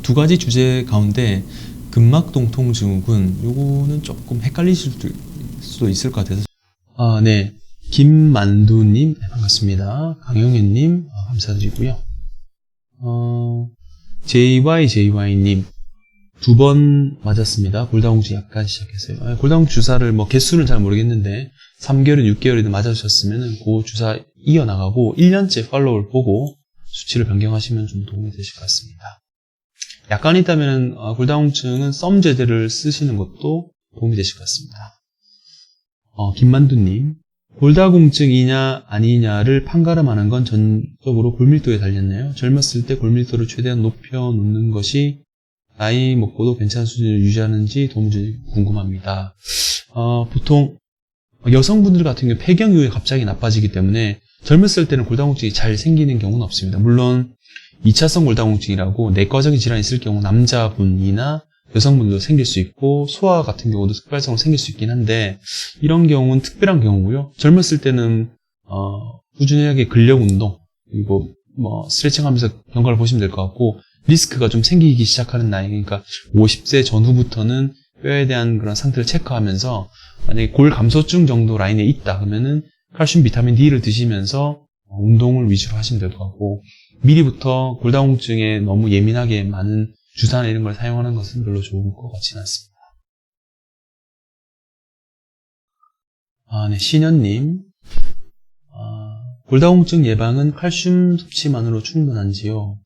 두 가지 주제 가운데 근막동통 증후군 요거는 조금 헷갈리실 수도 있을 것 같아서 네. 김만두님 네, 반갑습니다. 강영현님 감사드리고요. JYJY님 두 번 맞았습니다. 골다공증 약간 시작했어요. 골다공증 주사를 뭐 개수는 잘 모르겠는데 3개월이든 6개월이든 맞아주셨으면 그 주사 이어나가고 1년째 팔로우를 보고 수치를 변경하시면 좀 도움이 되실 것 같습니다. 약간 있다면 골다공증은 썸 제제를 쓰시는 것도 도움이 되실 것 같습니다. 김만두님 골다공증이냐 아니냐를 판가름하는 건 전적으로 골밀도에 달렸네요. 젊었을 때 골밀도를 최대한 높여놓는 것이 나이 먹고도 괜찮은 수준을 유지하는지 도움이 궁금합니다. 보통 여성분들 같은 경우 폐경 이후에 갑자기 나빠지기 때문에 젊었을 때는 골다공증이 잘 생기는 경우는 없습니다. 물론 2차성 골다공증이라고 내과적인 질환이 있을 경우 남자분이나 여성분도 생길 수 있고 소아 같은 경우도 특별성으로 생길 수 있긴 한데 이런 경우는 특별한 경우고요. 젊었을 때는 꾸준하게 근력 운동 그리고 스트레칭하면서 경과를 보시면 될 것 같고 리스크가 좀 생기기 시작하는 나이 그러니까 50세 전후부터는 뼈에 대한 그런 상태를 체크하면서 만약에 골 감소증 정도 라인에 있다 그러면은 칼슘 비타민 D를 드시면서 운동을 위주로 하시면 될 것 같고 미리부터 골다공증에 너무 예민하게 많은 주사나 이런 걸 사용하는 것은 별로 좋은 것 같지는 않습니다. 네, 신현님. 골다공증 예방은 칼슘 섭취만으로 충분한지요?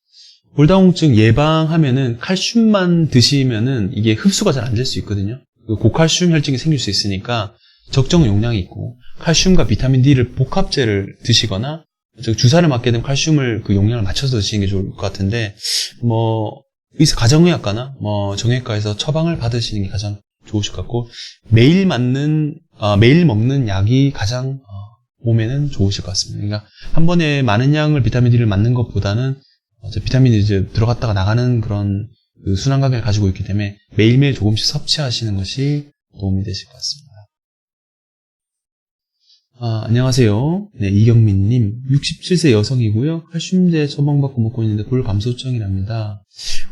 골다공증 예방하면은 칼슘만 드시면은 이게 흡수가 잘 안 될 수 있거든요. 고칼슘 혈증이 생길 수 있으니까 적정 용량이 있고 칼슘과 비타민 D를 복합제를 드시거나 주사를 맞게 되면 칼슘을 그 용량을 맞춰서 드시는 게 좋을 것 같은데 가정의학과나 정형외과에서 처방을 받으시는 게 가장 좋으실 것 같고 매일 먹는 약이 가장 몸에는 좋으실 것 같습니다. 그러니까 한 번에 많은 양을 비타민 D를 맞는 것보다는 비타민이 이제 들어갔다가 나가는 그런 그 순환관계를 가지고 있기 때문에 매일매일 조금씩 섭취하시는 것이 도움이 되실 것 같습니다. 안녕하세요. 네, 이경민님. 67세 여성이고요. 칼슘제 처방받고 먹고 있는데 골 감소증이랍니다.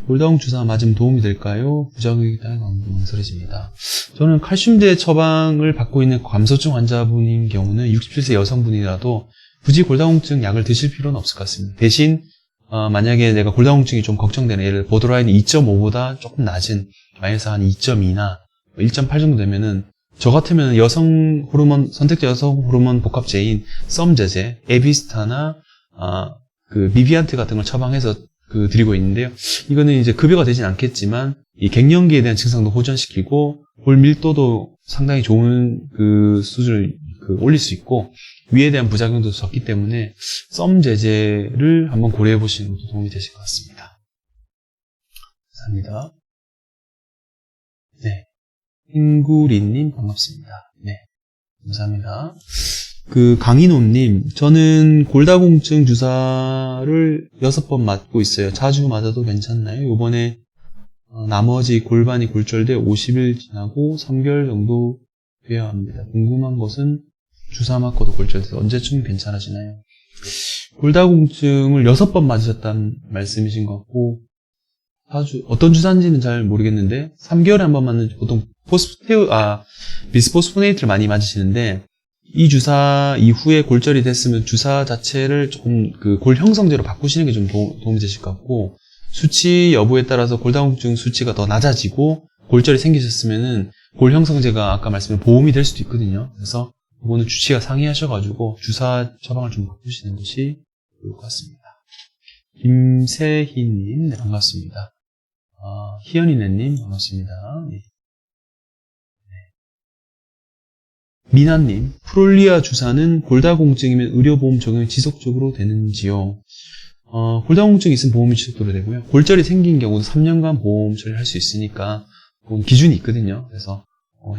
골다공 주사 맞으면 도움이 될까요? 부작용이 있다는 망설여집니다. 저는 칼슘제 처방을 받고 있는 감소증 환자분인 경우는 67세 여성분이라도 굳이 골다공증 약을 드실 필요는 없을 것 같습니다. 대신 만약에 내가 골다공증이 좀 걱정되는 예를 들어 보드라인이 2.5보다 조금 낮은 마이너스 한 2.2나 1.8 정도 되면은 저 같으면 선택적 여성 호르몬 복합제인 썸제제, 에비스타나 미비안트 같은 걸 처방해서 드리고 있는데요. 이거는 이제 급여가 되진 않겠지만 이 갱년기에 대한 증상도 호전시키고 골 밀도도 상당히 좋은 수준을 올릴 수 있고 위에 대한 부작용도 적기 때문에 썸제제를 한번 고려해 보시는 것도 도움이 되실 것 같습니다. 감사합니다. 네. 흰구리님 반갑습니다. 네, 감사합니다. 강인호님, 저는 골다공증 주사를 6번 맞고 있어요. 자주 맞아도 괜찮나요? 이번에 나머지 골반이 골절돼 50일 지나고 3개월 정도 돼야 합니다. 궁금한 것은 주사 맞고도 골절돼서 언제쯤 괜찮아지나요? 골다공증을 6번 맞으셨다는 말씀이신 것 같고 어떤 주사인지는 잘 모르겠는데 3개월에 한 번 맞는 보통 비스포스포네이트를 많이 맞으시는데 이 주사 이후에 골절이 됐으면 주사 자체를 조금 골 형성제로 바꾸시는 게 좀 도움이 되실 것 같고 수치 여부에 따라서 골다공증 수치가 더 낮아지고 골절이 생기셨으면은 골 형성제가 아까 말씀드린 보험이 될 수도 있거든요. 그래서 이거는 주치의가 상의하셔가지고 주사 처방을 좀 바꾸시는 것이 좋을 것 같습니다. 김세희님, 네, 반갑습니다. 희연이네님, 반갑습니다. 네. 미나님, 프롤리아 주사는 골다공증이면 의료보험 적용이 지속적으로 되는지요? 골다공증이 있으면 보험이 지속적으로 되고요. 골절이 생긴 경우도 3년간 보험 처리를 할 수 있으니까 기준이 있거든요. 그래서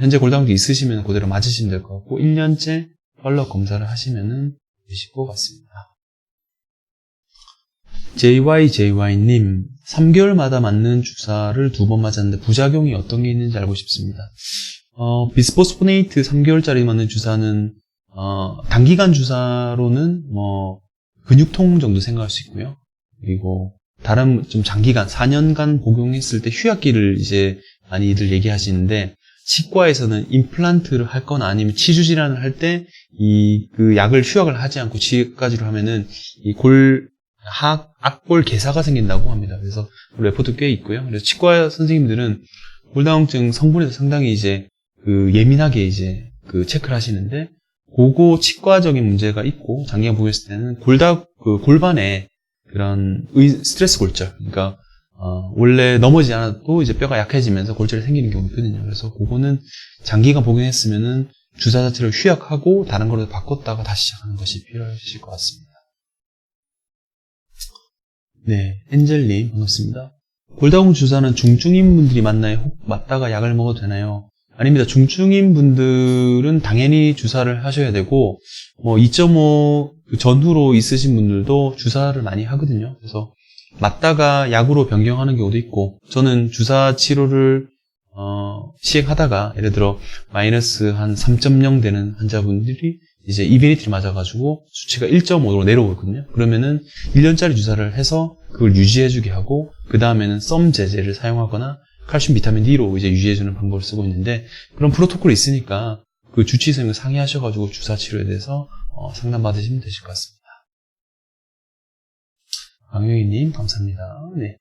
현재 골다공증이 있으시면 그대로 맞으시면 될 것 같고 1년째 팔로업 검사를 하시면 되실 것 같습니다. JYJY님, 3개월마다 맞는 주사를 2번 맞았는데 부작용이 어떤 게 있는지 알고 싶습니다. 비스포스포네이트 3개월짜리 맞는 주사는 단기간 주사로는 근육통 정도 생각할 수 있고요. 그리고 다른 좀 장기간 4년간 복용했을 때 휴약기를 이제 많이들 얘기하시는데, 치과에서는 임플란트를 할 거나 아니면 치주 질환을 할 때 그 약을 휴약을 하지 않고 치과지로 하면은 이 악골 괴사가 생긴다고 합니다. 그래서 레포트 꽤 있고요. 그래서 치과 선생님들은 골다공증 성분에서 상당히 이제 그 예민하게 이제 그 체크를 하시는데, 그거 치과적인 문제가 있고 장기간 복용했을 때는 골반에 그런 스트레스 골절, 그러니까 원래 넘어지지 않아도 이제 뼈가 약해지면서 골절이 생기는 경우가 있거든요. 그래서 그거는 장기간 복용했으면은 주사 자체를 휴약하고 다른 걸로 바꿨다가 다시 시작하는 것이 필요하실 것 같습니다. 네, 엔젤님 반갑습니다. 골다공증 주사는 중증인 분들이 맞다가 약을 먹어도 되나요? 아닙니다. 중증인 분들은 당연히 주사를 하셔야 되고, 2.5 전후로 있으신 분들도 주사를 많이 하거든요. 그래서 맞다가 약으로 변경하는 경우도 있고, 저는 주사 치료를 시행하다가 예를 들어 마이너스 한 3.0 되는 환자분들이 이제 이베니티를 맞아가지고 수치가 1.5로 내려오거든요. 그러면은 1년짜리 주사를 해서 그걸 유지해주게 하고, 그 다음에는 썸 제제를 사용하거나 칼슘 비타민 D로 이제 유지해주는 방법을 쓰고 있는데, 그런 프로토콜이 있으니까 그 주치의 선생님과 상의하셔가지고 주사 치료에 대해서 상담받으시면 되실 것 같습니다. 강효희님 감사합니다. 네.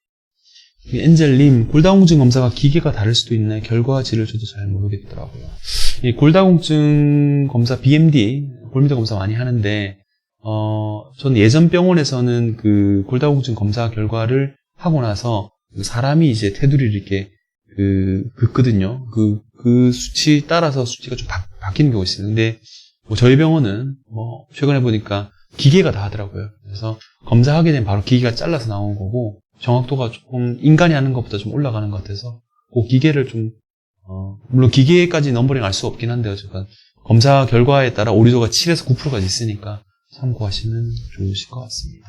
엔젤님, 골다공증 검사가 기계가 다를 수도 있나요? 결과지를 저도 잘 모르겠더라고요. 이 골다공증 검사 BMD, 골밀도 검사 많이 하는데, 전 예전 병원에서는 그 골다공증 검사 결과를 하고 나서 사람이 이제 테두리를 이렇게 긋거든요. 그 수치 따라서 수치가 좀 바뀌는 경우가 있어요. 근데 저희 병원은 최근에 보니까 기계가 다 하더라고요. 그래서 검사하게 되면 바로 기계가 잘라서 나오는 거고, 정확도가 조금 인간이 하는 것보다 좀 올라가는 것 같아서 그 기계를 좀 물론 기계까지 넘버링 알 수 없긴 한데요. 어쨌든 검사 결과에 따라 오류도가 7에서 9%까지 있으니까 참고하시면 좋으실 것 같습니다.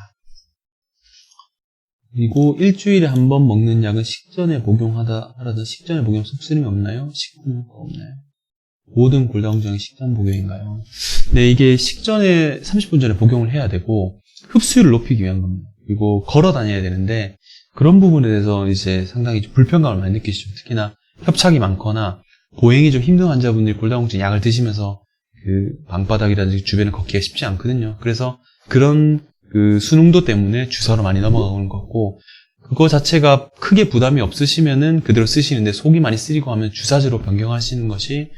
그리고 일주일에 한 번 먹는 약은 식전에 복용하라던 식전에 복용 섭스림이 없나요? 식후 효과 없나요? 모든 골다공증이 식전 복용인가요? 네, 이게 식전에 30분 전에 복용을 해야 되고 흡수율을 높이기 위한 겁니다. 그리고 걸어 다녀야 되는데, 그런 부분에 대해서 이제 상당히 좀 불편감을 많이 느끼시죠. 특히나 협착이 많거나 보행이 좀 힘든 환자분들이 골다공증 약을 드시면서 그 방바닥이라든지 주변을 걷기가 쉽지 않거든요. 그래서 그런 그 수능도 때문에 주사로 많이 넘어가는 것 같고, 그거 자체가 크게 부담이 없으시면은 그대로 쓰시는데 속이 많이 쓰리고 하면 주사제로 변경하시는 것이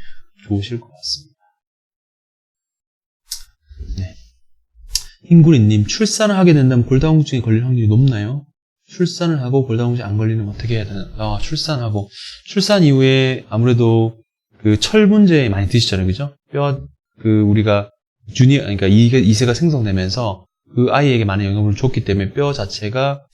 좋으실 것 같습니다. 네. 흰구리님, 출산을 하게 된다면 골다공증에 걸릴 확률이 높나요? 출산을 하고 골다공증 안 걸리면 어떻게 해야 되나? 출산 이후에 아무래도 그 철 문제 많이 드시잖아요, 그죠? 우리가 그러니까 이세가 생성되면서 그 아이에게 많은 영향을 줬기 때문에 뼈 자체가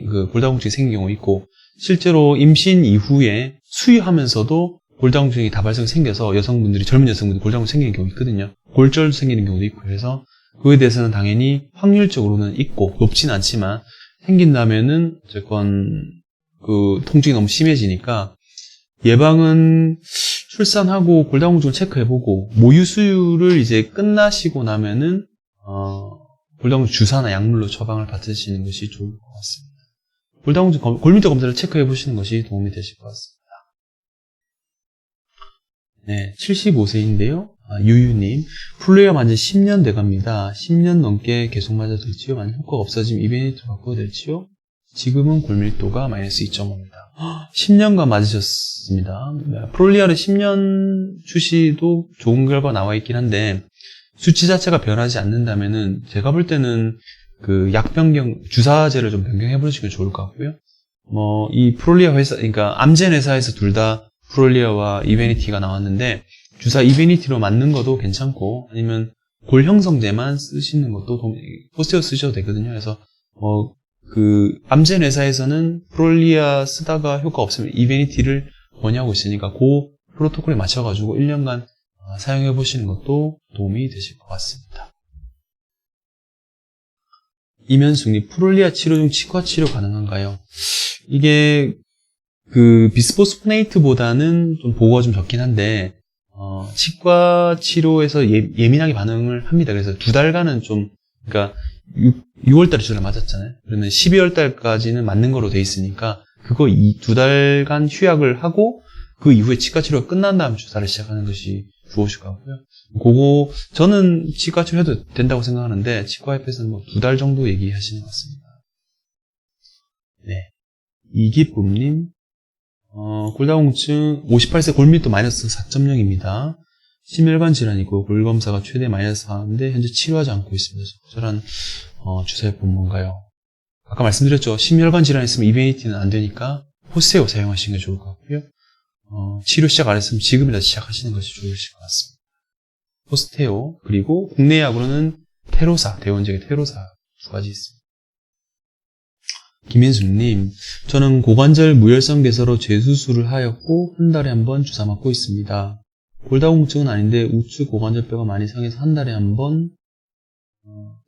그 골다공증이 생긴 경우 있고, 실제로 임신 이후에 수유하면서도 골다공증이 다발성 생겨서 젊은 여성분들이 골다공증 생기는 경우 있거든요. 골절 생기는 경우도 있고, 그래서 그거에 대해서는 당연히 확률적으로는 있고, 높진 않지만 생긴다면은 어쨌건 그 통증이 너무 심해지니까 예방은 출산하고 골다공증을 체크해보고 모유 수유를 이제 끝나시고 나면은 골다공증 주사나 약물로 처방을 받으시는 것이 좋을 것 같습니다. 골밀도 검사를 체크해보시는 것이 도움이 되실 것 같습니다. 네, 75세인데요. 유유님, 플루이어 만지 10년 돼갑니다. 10년 넘게 계속 맞아도 될지요? 만약 효과가 없어지면 이베니트 바꿔도 될지요? 지금은 골밀도가 마이너스 2.5입니다. 10년간 맞으셨습니다. 프롤리아를 10년 주시도 좋은 결과 나와 있긴 한데, 수치 자체가 변하지 않는다면은 제가 볼 때는 그 약 변경, 주사제를 좀 변경해 보시면 좋을 것 같고요. 이 프롤리아 회사, 그러니까 암젠 회사에서 둘 다 프롤리아와 이베니티가 나왔는데, 주사 이베니티로 맞는 것도 괜찮고, 아니면 골 형성제만 쓰시는 것도 포스티어 쓰셔도 되거든요. 그래서 그 암젠 회사에서는 프롤리아 쓰다가 효과 없으면 이베니티를 권유하고 있으니까 그 프로토콜에 맞춰가지고 1년간 사용해 보시는 것도 도움이 되실 것 같습니다. 이면숙님, 프롤리아 치료 중 치과 치료 가능한가요? 이게 그 비스포스포네이트보다는 좀 보고가 좀 적긴 한데, 치과 치료에서 예민하게 반응을 합니다. 그래서 2달간은 좀, 그러니까 6월달에 주사를 맞았잖아요. 그러면 12월달까지는 맞는 거로 돼 있으니까 그거 2달간 휴약을 하고 그 이후에 치과 치료가 끝난 다음 주사를 시작하는 것이 좋으실 것 같고요. 그거 저는 치과 치료해도 된다고 생각하는데 치과협회에서는 뭐 2달 정도 얘기하시는 것 같습니다. 네. 이기쁨님, 골다공증 58세 골밀도 마이너스 4.0입니다. 심혈관 질환이고 골검사가 최대 마이너스 4인데 현재 치료하지 않고 있습니다. 적절한 주사요법은 뭔가요? 아까 말씀드렸죠. 심혈관 질환이 있으면 이베니티는 안 되니까 포스테오 사용하시는 게 좋을 것 같고요. 치료 시작 안 했으면 지금이라도 시작하시는 것이 좋으실 것 같습니다. 포스테오, 그리고 국내 약으로는 테로사, 대원적인 테로사 2가지 있습니다. 김인숙님, 저는 고관절 무혈성 괴사로 재수술을 하였고 한 달에 한 번 주사 맞고 있습니다. 골다공증은 아닌데 우측 고관절뼈가 많이 상해서 한 달에 한 번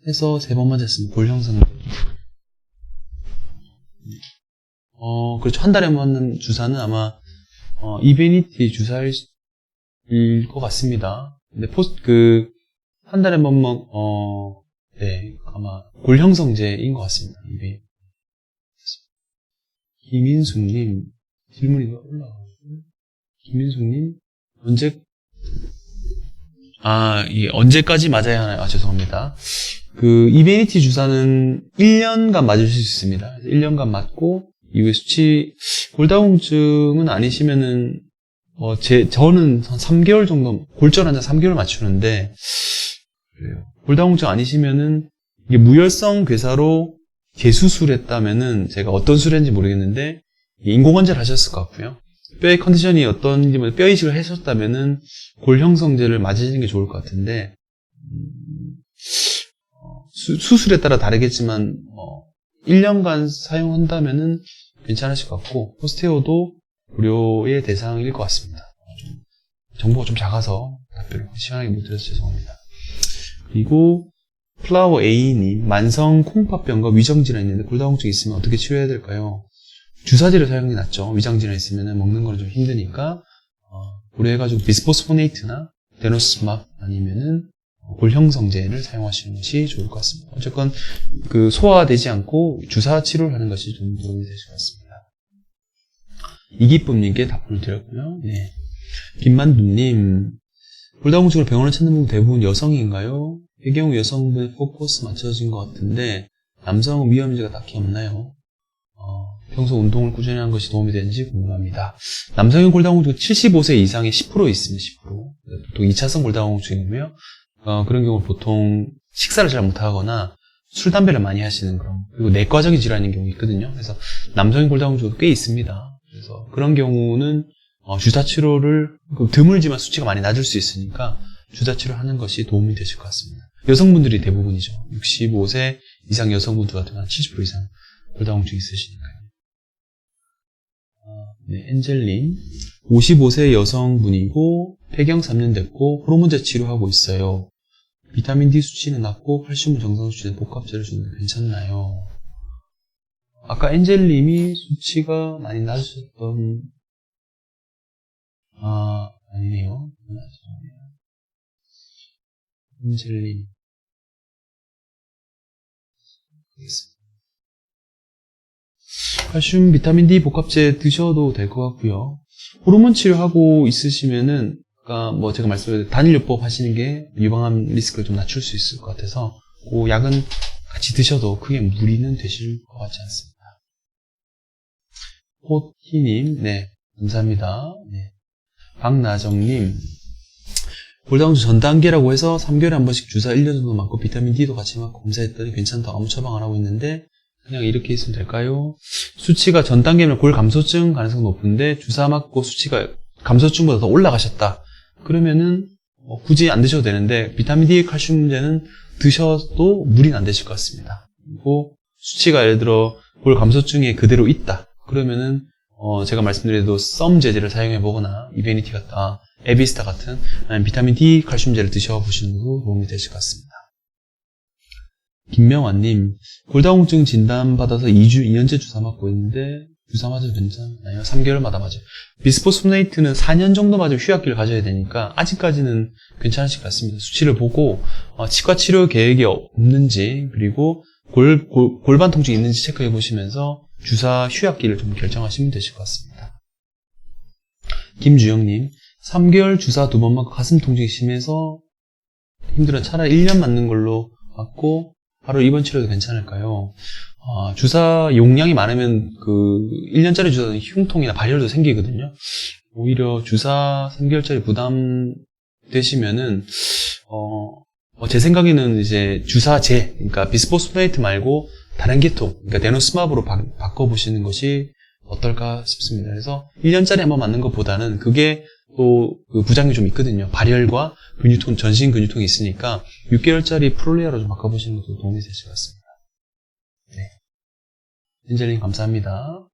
해서 3번 맞았습니다. 골 형성. 그렇죠. 한 달에 한 번 맞는 주사는 아마 이베니티 주사일 것 같습니다. 근데 한 달에 한 번만 네, 아마 골 형성제인 것 같습니다. 이베. 김인숙님, 질문이 올라가고. 김인숙님, 이게 언제까지 맞아야 하나요? 죄송합니다. 이베니티 주사는 1년간 맞으실 수 있습니다. 1년간 맞고, 이후에 골다공증은 아니시면은, 저는 한 3개월 정도, 골절 환자 3개월 맞추는데, 그래요. 골다공증 아니시면은, 이게 무혈성 괴사로 재수술했다면은, 제가 어떤 수술인지 모르겠는데, 인공관절 하셨을 것 같고요. 뼈의 컨디션이 어떤지, 뼈 이식을 하셨다면은, 골 형성제를 맞으시는 게 좋을 것 같은데, 수술에 따라 다르겠지만, 1년간 사용한다면은 괜찮으실 것 같고, 포스테오도 고려의 대상일 것 같습니다. 정보가 좀 작아서 답변을 시원하게 못 드려서 죄송합니다. 그리고, 플라워 A님, 만성 콩팥병과 위장질환이 있는데 골다공증이 있으면 어떻게 치료해야 될까요? 주사제를 사용이 낫죠. 위장질환이 있으면 먹는 거는 좀 힘드니까, 고려해가지고 비스포스포네이트나 데노스맙 아니면은 골형성제를 사용하시는 것이 좋을 것 같습니다. 어쨌건 소화되지 않고 주사 치료를 하는 것이 좀 도움이 되실 것 같습니다. 이기쁨님께 답변을 드렸고요. 네. 김만두님, 골다공증으로 병원을 찾는 분 대부분 여성인가요? 배경 여성분의 포커스 맞춰진 것 같은데 남성은 위험인지가 딱히 없나요? 평소 운동을 꾸준히 하는 것이 도움이 되는지 궁금합니다. 남성의 골다공증 75세 이상의 10% 있습니다. 10%. 보통 2차성 골다공증이고요. 그런 경우 보통 식사를 잘 못하거나 술, 담배를 많이 하시는 그리고 내과적인 질환인 경우 있거든요. 그래서 남성의 골다공증도 꽤 있습니다. 그래서 그런 경우는 주사 치료를 드물지만 수치가 많이 낮을 수 있으니까 주사 치료하는 것이 도움이 되실 것 같습니다. 여성분들이 대부분이죠. 65세 이상 여성분들 같은 경우는 70% 이상 골다공증 있으시니까요. 네, 엔젤님, 55세 여성분이고 폐경 3년 됐고 호르몬제 치료하고 있어요. 비타민 D 수치는 낮고 칼슘 정상 수치는 복합제를 주는데 괜찮나요? 아까 엔젤님이 수치가 많이 낮으셨던 아니네요. 엔젤님 칼슘, 비타민 D 복합제 드셔도 될 것 같고요. 호르몬 치료하고 있으시면은, 제가 말씀드린 단일요법 하시는 게 유방암 리스크를 좀 낮출 수 있을 것 같아서, 그 약은 같이 드셔도 크게 무리는 되실 것 같지 않습니다. 호티님, 네, 감사합니다. 네. 박나정님, 골다공증 전 단계라고 해서 3개월에 한 번씩 주사 1년 정도 맞고 비타민 D도 같이 맞고 검사했더니 괜찮다고 아무 처방 안 하고 있는데, 그냥 이렇게 있으면 될까요? 수치가 전 단계면 골 감소증 가능성이 높은데 주사 맞고 수치가 감소증보다 더 올라가셨다. 그러면은 굳이 안 드셔도 되는데 비타민 D 칼슘제는 드셔도 무리는 안 되실 것 같습니다. 그리고 수치가 예를 들어 골 감소증에 그대로 있다. 그러면은 제가 말씀드려도 썸 제제를 사용해 보거나 이베니티 같다, 에비스타 같은 비타민 D 칼슘제를 드셔보시는 것도 도움이 되실 것 같습니다. 김명환님, 골다공증 진단받아서 2년째 주사 맞고 있는데 주사 맞아도 괜찮나요? 3개월마다 맞아요. 비스포스포네이트는 4년 정도 맞으면 휴약기를 가져야 되니까 아직까지는 괜찮으실 것 같습니다. 수치를 보고 치과 치료 계획이 없는지, 그리고 골반 통증이 있는지 체크해 보시면서 주사 휴약기를 좀 결정하시면 되실 것 같습니다. 김주영님, 3개월 주사 2번 맞고 가슴 통증이 심해서 힘들어 차라리 1년 맞는 걸로 맞고 바로 입원 치료도 괜찮을까요? 주사 용량이 많으면 그 1년짜리 주사는 흉통이나 발열도 생기거든요. 오히려 주사 3개월짜리 부담 되시면은 제 생각에는 이제 주사제, 그러니까 비스포스포네이트 말고 다른 계통, 그러니까 데노스마브로 바꿔보시는 것이 어떨까 싶습니다. 그래서 1년짜리 한번 맞는 것보다는 그게 또 그 부작용이 좀 있거든요. 발열과 근육통, 전신 근육통이 있으니까 6개월짜리 프롤리아로 좀 바꿔보시는 것도 도움이 되실 것 같습니다. 네. 엔젤님 감사합니다.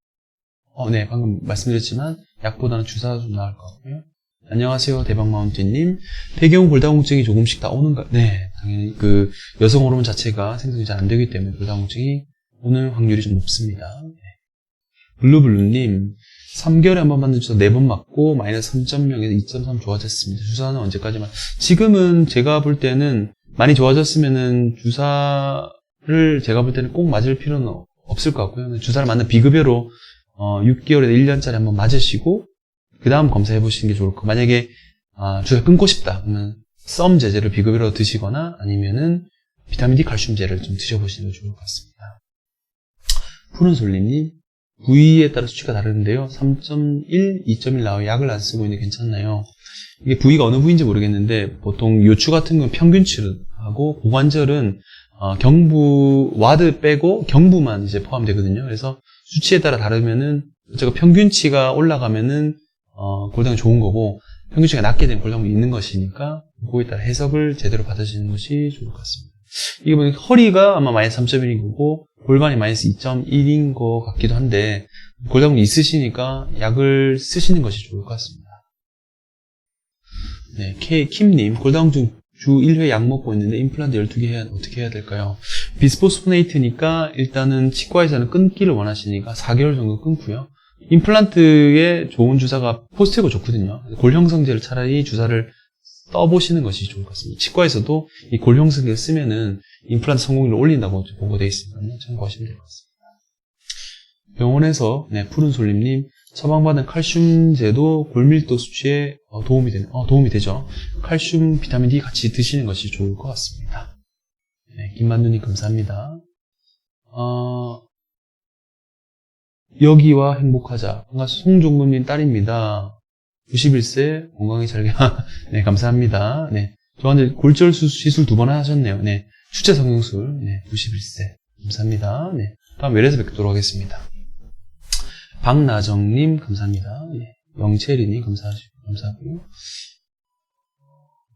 네, 방금 말씀드렸지만 약보다는 주사가 좀 나을 것 같고요. 안녕하세요, 대박마운틴님. 폐경 골다공증이 조금씩 다 오는가? 네, 당연히 그 여성 호르몬 자체가 생성이 잘 안 되기 때문에 골다공증이 오는 확률이 좀 높습니다. 네. 블루블루님, 3개월에 한 번 맞는 주사 4번 맞고 마이너스 3.0에서 2.3 좋아졌습니다. 주사는 언제까지만? 지금은 제가 볼 때는 많이 좋아졌으면은 주사를 제가 볼 때는 꼭 맞을 필요는 없을 것 같고요. 주사를 맞는 비급여로 6개월에서 1년짜리 한번 맞으시고 그 다음 검사해 보시는 게 좋을 것. 만약에 주사 끊고 싶다 그러면 썸 제제를 비급여로 드시거나 아니면은 비타민 D 칼슘제를 좀 드셔보시는 게 좋을 것 같습니다. 푸른 솔리님, 부위에 따라 수치가 다르는데요. 3.1, 2.1 나와요. 약을 안 쓰고 있는데 괜찮나요? 이게 부위가 어느 부위인지 모르겠는데 보통 요추 같은 건 평균치하고 고관절은 경부 와드 빼고 경부만 이제 포함되거든요. 그래서 수치에 따라 다르면은 제가 평균치가 올라가면은 골다공이 좋은 거고 평균치가 낮게 되면 골다공이 있는 것이니까 그거에 따라 해석을 제대로 받으시는 것이 좋을 것 같습니다. 이게 보니까 허리가 아마 마이너스 3.1인 거고 골반이 마이너스 2.1인 것 같기도 한데 골다공이 있으시니까 약을 쓰시는 것이 좋을 것 같습니다. 네, 킴님, 골다공증 주 1회 약 먹고 있는데 임플란트 12개 어떻게 해야 될까요? 비스포스포네이트니까 일단은 치과에서는 끊기를 원하시니까 4개월 정도 끊고요. 임플란트에 좋은 주사가 포스테고 좋거든요. 골형성제를 차라리 주사를 떠보시는 것이 좋을 것 같습니다. 치과에서도 이 골형성제를 쓰면은 임플란트 성공률을 올린다고 보고되어 있으니까요. 참고하시면 될 것 같습니다. 병원에서 푸른 솔님님, 처방받은 칼슘제도 골밀도 수치에 도움이 되죠. 칼슘, 비타민 D 같이 드시는 것이 좋을 것 같습니다. 네, 김만두님 감사합니다. 여기와 행복하자. 반갑습니다. 송종금님 딸입니다. 91세, 건강히 잘, 네, 감사합니다. 네. 저한테 골절 시술 2번 하셨네요. 네. 추체 성형술, 네, 91세. 감사합니다. 네. 다음 외래에서 뵙도록 하겠습니다. 박나정님, 감사합니다. 네. 영채리님, 감사하고요.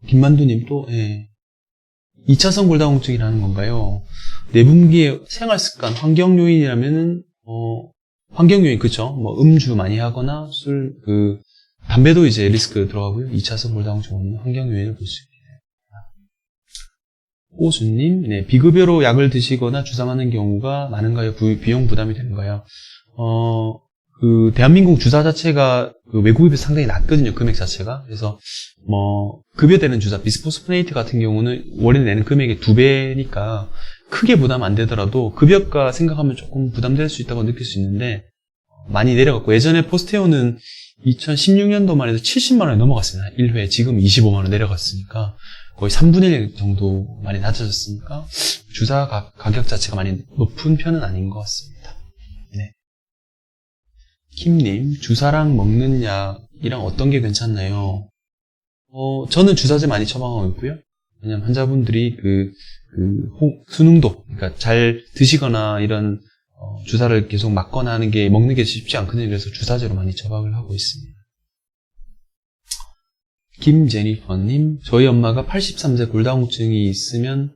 김만두님 또, 예. 2차선 골다공증이라는 건가요? 내분기의 생활습관, 환경요인이라면은, 환경요인, 그쵸? 뭐, 음주 많이 하거나, 담배도 이제 리스크 들어가고요. 2차선 골다공증 없는 환경요인을 볼 수 있겠네요. 오수님, 네. 비급여로 약을 드시거나 주사 맞는 경우가 많은가요? 비용 부담이 되는가요? 대한민국 주사 자체가 외국에 비해서 상당히 낮거든요. 금액 자체가. 그래서, 급여되는 주사, 비스포스포네이트 같은 경우는 원래 내는 금액의 2배니까 크게 부담 안 되더라도 급여가 생각하면 조금 부담될 수 있다고 느낄 수 있는데, 많이 내려갔고, 예전에 포스테오는 2016년도만 해도 70만원이 넘어갔습니다. 1회. 지금 25만원 내려갔으니까 거의 3분의 1 정도 많이 낮아졌으니까 주사 가격 자체가 많이 높은 편은 아닌 것 같습니다. 네. 킴님, 주사랑 먹는 약이랑 어떤 게 괜찮나요? 저는 주사제 많이 처방하고 있고요. 왜냐면 환자분들이 수능도, 그러니까 잘 드시거나 이런 주사를 계속 맞거나 하는 게 먹는 게 쉽지 않거든요. 그래서 주사제로 많이 처방을 하고 있습니다. 김제니퍼님, 저희 엄마가 83세 골다공증이 있으면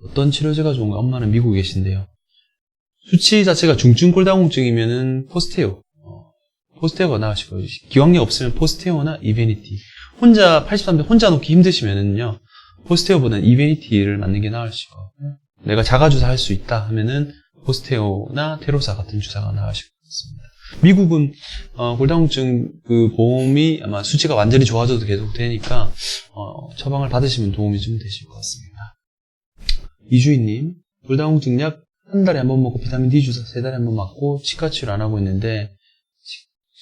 어떤 치료제가 좋은가? 엄마는 미국에 계신데요. 수치 자체가 중증 골다공증이면은 포스테오가 나으실 거예요. 기왕력 없으면 포스테오나 이베니티. 83세 혼자 놓기 힘드시면은요, 포스테오보다는 이베니티를 맞는 게 나으실 거고요. 내가 자가주사 할 수 있다 하면은 포스테오나 테로사 같은 주사가 나으실 것 같습니다. 미국은 골다공증 보험이 아마 수치가 완전히 좋아져도 계속 되니까 처방을 받으시면 도움이 좀 되실 것 같습니다. 이주인님, 골다공증 약 한 달에 한 번 먹고 비타민 D 주사 3달에 한 번 맞고 치과 치료 안 하고 있는데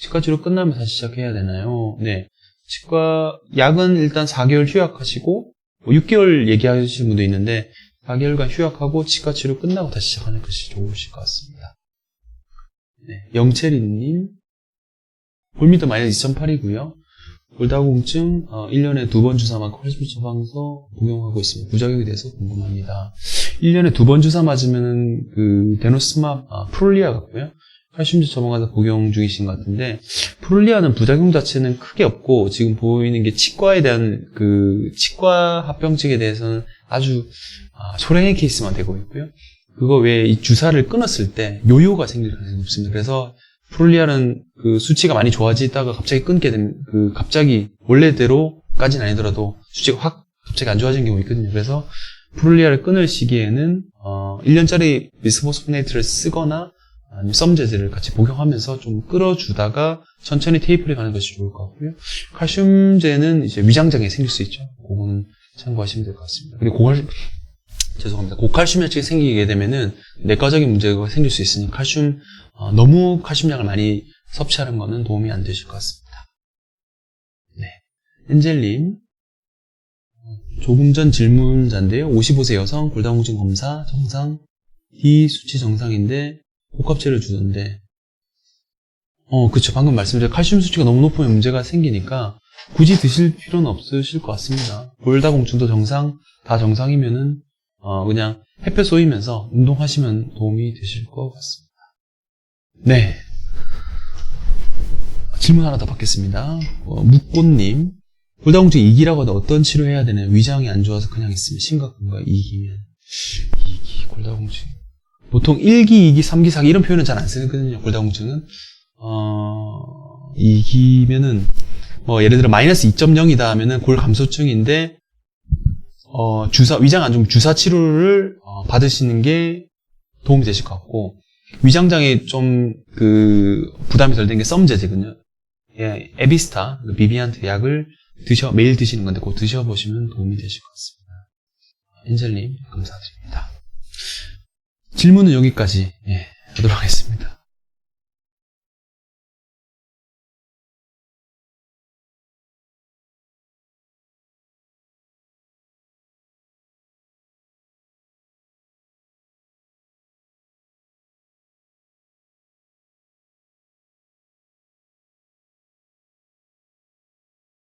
치과 치료 끝나면 다시 시작해야 되나요? 네. 치과 약은 일단 4개월 휴약하시고 6개월 얘기하시는 분도 있는데 4개월간 휴약하고 치과 치료 끝나고 다시 시작하는 것이 좋으실 것 같습니다. 네. 영채리님 골밀도 마이너스 2.8이고요. 골다공증 1년에 2번 주사 맞고 칼슘 처방서 복용하고 있습니다. 부작용에 대해서 궁금합니다. 1년에 2번 주사 맞으면 그 데노스맙 프롤리아 같고요. 칼슘 처방해서 복용 중이신 것 같은데 프롤리아는 부작용 자체는 크게 없고 지금 보이는 게 치과에 대한 그 치과 합병증에 대해서는 아주 소량의 케이스만 되고 있고요. 그거 외에 이 주사를 끊었을 때 요요가 생길 가능성이 높습니다. 그래서 프롤리아는 그 수치가 많이 좋아지다가 갑자기 끊게 되면 그 갑자기 원래대로까지는 아니더라도 수치가 확 갑자기 안 좋아지는 경우가 있거든요. 그래서 프롤리아를 끊을 시기에는 1년짜리 비스포스포네이트를 쓰거나 아니면 썸제제를 같이 복용하면서 좀 끌어주다가 천천히 테이프를 가는 것이 좋을 것 같고요. 칼슘제는 이제 위장장애 생길 수 있죠. 그거는 참고하시면 될 것 같습니다. 그리고 고칼슘혈증이 생기게 되면은 내과적인 문제가 생길 수 있으니 너무 칼슘량을 많이 섭취하는 것은 도움이 안 되실 것 같습니다. 네. 엔젤님, 조금 전 질문자인데요. 55세 여성, 골다공증 검사, 정상, D 수치 정상인데, 복합제를 주던데, 그쵸. 방금 말씀드린 칼슘 수치가 너무 높으면 문제가 생기니까, 굳이 드실 필요는 없으실 것 같습니다. 골다공증도 정상, 다 정상이면은, 그냥 햇볕 쏘이면서 운동하시면 도움이 되실 것 같습니다. 네. 질문 하나 더 받겠습니다. 묵꽃님. 골다공증 2기라고 하다 어떤 치료해야 되나요? 위장이 안 좋아서 그냥 있으면 심각한가요? 2기면. 2기, 골다공증. 보통 1기, 2기, 3기, 4기 이런 표현은 잘 안 쓰거든요. 골다공증은. 2기면은, 예를 들어 마이너스 2.0이다 하면은 골 감소증인데, 위장 안 좋으면 주사 치료를 받으시는 게 도움이 되실 것 같고, 위장장애 좀 부담이 덜 된 게 썸제제거든요. 예, 에비스타, 비비안트 약을 매일 드시는 건데 그거 드셔보시면 도움이 되실 것 같습니다. 엔젤님 감사드립니다. 질문은 여기까지 하도록 하겠습니다.